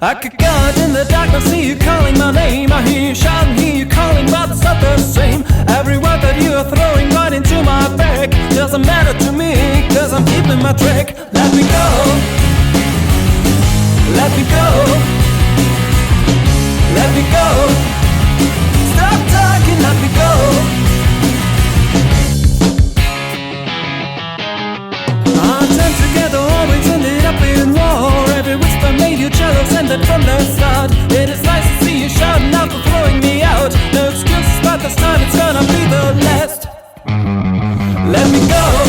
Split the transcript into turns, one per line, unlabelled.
I could go out in the dark, I see you calling my name. I hear you shouting, hear you calling, but it's not the same. Every word that you are throwing right into my back doesn't matter to me, cause I'm keeping my track. Let me go, let me go, let me go. Stop talking, let me go. Our time together always ended up in war. Every whisper made you jealous, ended from the start. It is nice to see you shouting out for throwing me out. No excuses, but this time it's gonna be the last. Let me go.